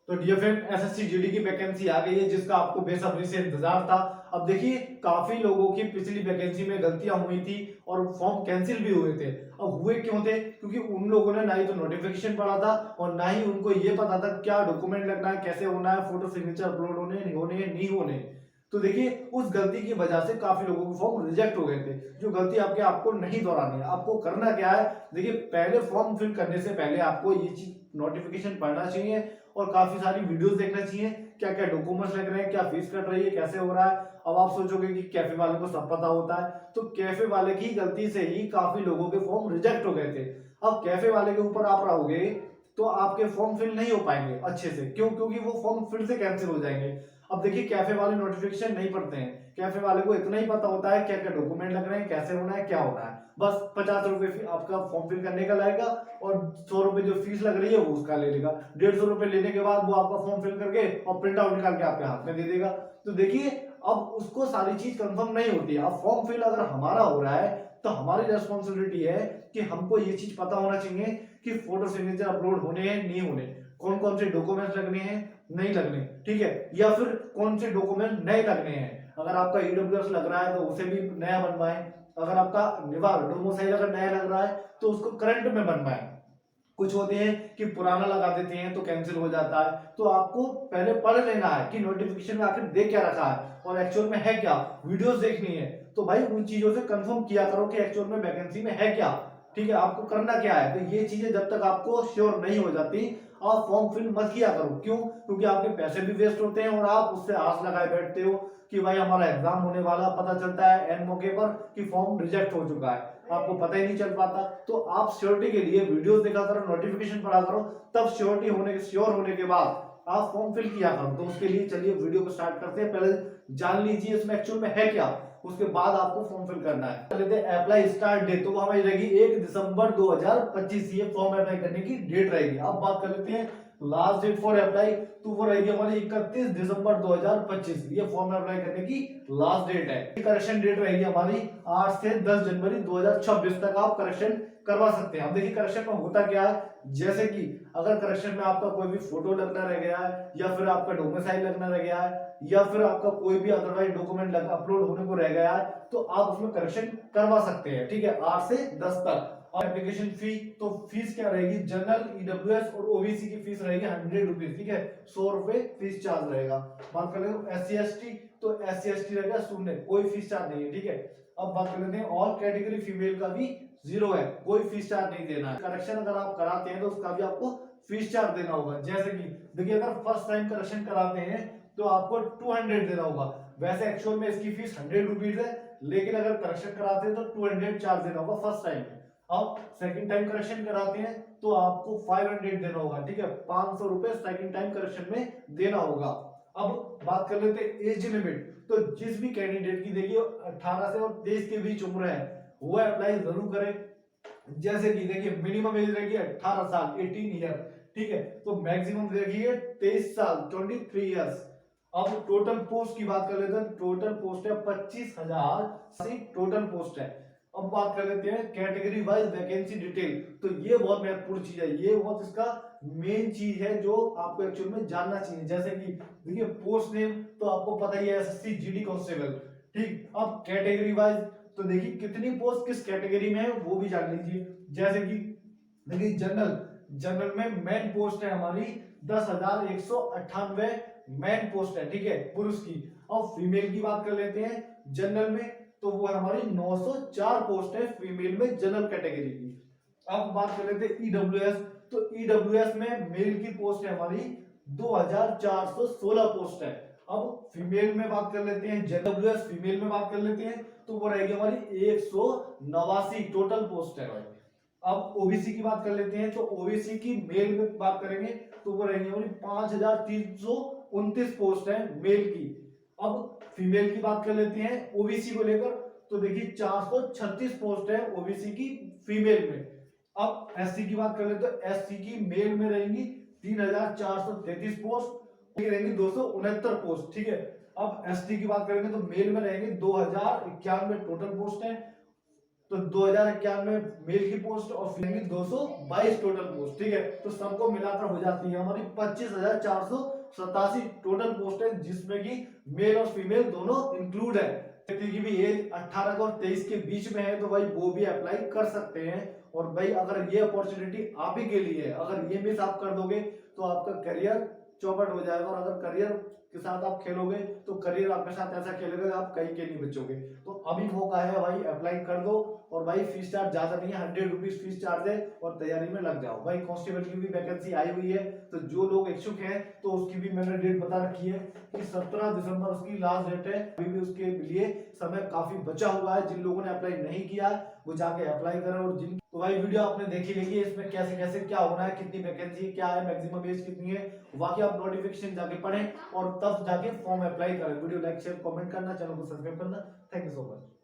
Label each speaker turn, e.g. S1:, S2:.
S1: तो DFM SSC GD की vacancy आ गई है जिसका आपको बेसब्री से इंतजार था। अब देखिए काफी लोगों की पिछली वैकेंसी में गलतियां हुई थी और फॉर्म कैंसिल भी हुए थे। अब हुए क्यों थे? क्योंकि उन लोगों ने ना ही तो नोटिफिकेशन पढ़ा था और ना ही उनको ये पता था क्या डॉक्यूमेंट लगना है, कैसे होना है, फोटो सिग्नेचर अपलोड होने नहीं होने। तो देखिए उस गलती की वजह से काफी लोगों के फॉर्म रिजेक्ट हो गए थे। जो गलती आपको नहीं दोहरानी है। आपको करना क्या है, देखिए पहले फॉर्म फिल करने से पहले आपको ये चीज नोटिफिकेशन पढ़ना चाहिए और काफी सारी वीडियोस देखना चाहिए। क्या क्या डॉक्यूमेंट्स लग रहे हैं, क्या फीस कट रही है, कैसे हो रहा है। अब आप सोचोगे कि कैफे वाले को सब पता होता है, तो कैफे वाले की गलती से ही काफी लोगों के फॉर्म रिजेक्ट हो गए थे। अब कैफे वाले के ऊपर आप रहोगे तो आपके फॉर्म फिल नहीं हो पाएंगे अच्छे से। क्यों? क्योंकि वो फॉर्म फिर से कैंसिल हो जाएंगे। अब देखिए कैफे वाले नोटिफिकेशन नहीं पढ़ते हैं। कैफे वाले को इतना ही पता होता है क्या क्या डॉक्यूमेंट लग रहे हैं, कैसे होना है, क्या होना है। बस 50 रुपए आपका फॉर्म फिल करने का लगेगा और 100 रुपए जो फीस लग रही है वो उसका ले लेगा। 150 रुपए लेने के बाद वो आपका फॉर्म फिल करके और प्रिंट आउट निकाल के आपके हाथ में दे देगा। तो देखिए अब उसको सारी चीज कंफर्म नहीं होती है। अब फॉर्म फिल अगर हमारा हो रहा है तो हमारी रेस्पॉन्सिबिलिटी है कि हमको ये चीज पता होना चाहिए कि फोटो सिग्नेचर अपलोड होने हैं नहीं होने, कौन कौन से डॉक्यूमेंट्स लगने हैं नहीं लगने, ठीक है, या फिर कौन से डॉक्यूमेंट नए लगने हैं। अगर आपका ईडब्ल्यूएस लग रहा है तो उसे भी नया बनवाएं। अगर आपका निवास डोमिसाइल अगर नया लग रहा है तो उसको करंट में बनवाएं। कुछ होते हैं कि पुराना लगा देते हैं तो कैंसिल हो जाता है। तो आपको पहले पढ़ लेना है कि नोटिफिकेशन में आखिर दे क्या रखा है और एक्चुअल में है क्या। वीडियोस देखनी है तो भाई उन चीजों से कंफर्म किया करो कि एक्चुअल में वैकेंसी में है क्या। ठीक है, आपको करना क्या है। तो ये चीजें जब तक आपको श्योर नहीं हो जाती आप फॉर्म फिल मत किया करो। क्यों? क्योंकि आपके पैसे भी वेस्ट होते हैं और आप उससे आस लगाए बैठते हो कि भाई हमारा एग्जाम होने वाला, पता चलता है एन मौके पर कि फॉर्म रिजेक्ट हो चुका है, आपको पता ही नहीं चल पाता। तो आप श्योरिटी के लिए वीडियोस देखा करो, नोटिफिकेशन पढ़ा करो, तब श्योर होने के बाद आप फॉर्म फिल किया करो। तो उसके लिए चलिए वीडियो को स्टार्ट करते हैं। पहले जान लीजिए इसमें एक्चुअल में है क्या, उसके बाद आपको फॉर्म फिल करना है। कर लेते हैं अप्लाई स्टार्ट डेट, तो वो हमारी रहेगी 1 दिसंबर 2025। ये फॉर्म अप्लाई करने की डेट रहेगी। अब बात कर लेते हैं लास्ट डेट फॉर अप्लाई, तो वो रहेगी हमारी 31 दिसंबर 2025। ये फॉर्म अप्लाई करने की लास्ट डेट है। करेक्शन डेट रहेगी हमारी 8 से 10 जनवरी 2026 तक आप करेक्शन करवा सकते हैं। अब देखिए करेक्शन में होता क्या है, जैसे कि अगर करेक्शन में आपका कोई भी फोटो लगना रह गया है या फिर आपका डोमिसाइल लगना रह गया है या फिर आपका कोई भी अदरवाइज डॉक्यूमेंट अपलोड होने को रह गया है तो आप उसमें करेक्शन करवा सकते हैं। ठीक है, 8 से 10 तक। और एप्लीकेशन फी, तो फीस क्या रहेगी, जनरल, ईडब्ल्यूएस और ओबीसी की फीस रहेगी 100 रुपीज। ठीक है, 100 रुपए फीस चार्ज रहेगा। बात कर लेते हैं एससी एसटी, तो एससी एसटी रहेगा शून्य, कोई फीस चार्ज नहीं है। ठीक है, अब बात कर लेते हैं ऑल कैटेगरी फीमेल का भी 0 है, कोई फीस चार्ज नहीं देना है। करेक्शन अगर आप कराते हैं तो उसका भी आपको फीस चार्ज देना होगा। जैसे कि देखिए अगर फर्स्ट टाइम करेक्शन कराते हैं तो आपको 200 देना होगा। वैसे एक्चुअल में इसकी फीस 100 रुपीज है, लेकिन अगर करेक्शन कराते हैं तो 200 चार्ज देना होगा फर्स्ट टाइम में। अब सेकंड टाइम करेक्शन कराते हैं तो आपको 500 देना होगा। ठीक है, 500 रुपए सेकंड टाइम करेक्शन में देना होगा। अब बात कर लेते हैं एज लिमिट, तो जिस भी कैंडिडेट की देखिए 18 से और 23 के बीच उम्र है वो अप्लाई जरूर करें। जैसे कि देखिए मिनिमम एज रहेगी 18 साल 18 ईयर। ठीक है, तो मैक्सिमम देखिए 23 साल 23 ईयर्स। अब टोटल पोस्ट की बात कर लेते हैं, टोटल पोस्ट है 25,000 टोटल पोस्ट है। अब बात कर लेते हैं कैटेगरी वाइज वैकेंसी डिटेल, तो ये बहुत महत्वपूर्ण चीज है, ये बहुत इसका मेन चीज है जो आपको एक्चुअल में जानना चाहिए। जैसे कि देखिए पोस्ट नेम तो आपको पता ही है एसएससी जीडी कांस्टेबल। ठीक, अब कैटेगरी वाइज तो देखिए कितनी पोस्ट किस कैटेगरी में है वो भी जान लीजिए। जैसे कि देखिए जनरल, जनरल में मेन पोस्ट है हमारी 10,198 मेन पोस्ट है। ठीक है, पुरुष की। अब फीमेल की बात कर लेते हैं जनरल में, तो वो हमारी 904 पोस्ट है फीमेल में जनरल कैटेगरी की। अब बात कर लेते हैं ईडब्ल्यूएस, तो ईडब्ल्यूएस में मेल की पोस्ट है हमारी 2,416 पोस्ट है। अब फीमेल में बात कर लेते हैं, जेडब्ल्यूएस फीमेल में बात कर लेते हैं तो वो रहेगी हमारी 189 टोटल पोस्ट है भाई। अब ओबीसी की बात कर लेते हैं, तो ओबीसी की मेल में बात करेंगे तो वो रहेंगे हमारी 5,329 पोस्ट है मेल की। अब फीमेल की बात कर लेते हैं ओबीसी को लेकर, तो देखिए 436 पोस्ट है ओबीसी की फीमेल में। अब एससी की बात कर लेते हैं, एससी की मेल में रहेंगी 3,433 पोस्ट, रहेंगी 269 पोस्ट। ठीक है, अब एसटी की बात करेंगे तो मेल में रहेंगे 2,091 टोटल पोस्ट है तो 2051 में मेल की पोस्ट और फीमेल की 222 टोटल पोस्ट, ठीक है। तो सबको मिलाकर हो जाती है हमारी 25,487 टोटल पोस्ट है, जिसमें कि मेल और फीमेल दोनों इंक्लूड है। व्यक्ति की भी एज 18 और 23 के बीच में है तो भाई वो भी अप्लाई कर सकते हैं। और भाई अगर ये अपॉर्चुनिटी आप ही के लिए है, अगर ये मिस आप कर दोगे तो आपका करियर चौपट हो जाएगा। और अगर करियर के साथ आप खेलोगे तो करियर आपके साथ ऐसा खेलेगा कि आप कहीं के नहीं बचोगे। तो अभी मौका है भाई, अप्लाई कर दो। और भाई फीस चार्ज ज्यादा नहीं है, 100 रुपीज फीस चार्ज है और तैयारी में लग जाओ भाई। कांस्टेबल की भी वैकेंसी आई हुई है, तो जो लोग इच्छुक हैं तो उसकी भी मैंने डेट बता रखी है कि 17 दिसंबर उसकी लास्ट डेट है। अभी भी उसके लिए समय काफी बचा हुआ है। जिन लोगों ने अप्लाई नहीं किया वो जाके अप्लाई करें। और जिन तो भाई वीडियो आपने देखी लेगी, इसमें कैसे कैसे क्या होना है, कितनी वैकेंसी क्या है, मैक्सिमम एज कितनी है, बाकी आप नोटिफिकेशन जाके पढ़ें और तब जाके फॉर्म अप्लाई करें। वीडियो लाइक शेयर कमेंट करना, चैनल को सब्सक्राइब करना। Thank you so much.